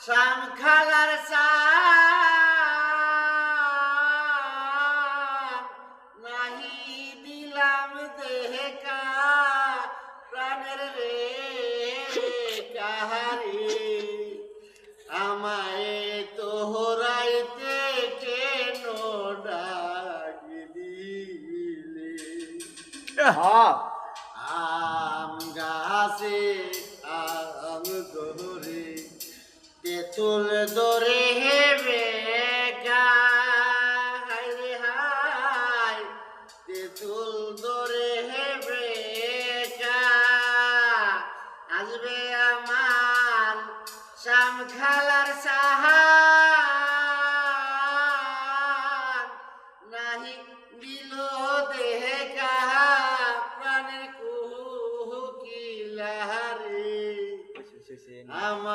শাম খালার নাহি দিলাম দেখা প্রাণের রে কাহারি আমায় তো হরাইতে কেন ডাক দিলে আম গাছে আম ধরে তেঁতুল ধরে হেবে গায় রে হায় তেঁতুল ধরে হেবে গা আসবে আমার শাম খালার নাহি দিল দেখা প্রাণের কুকিলারে আমার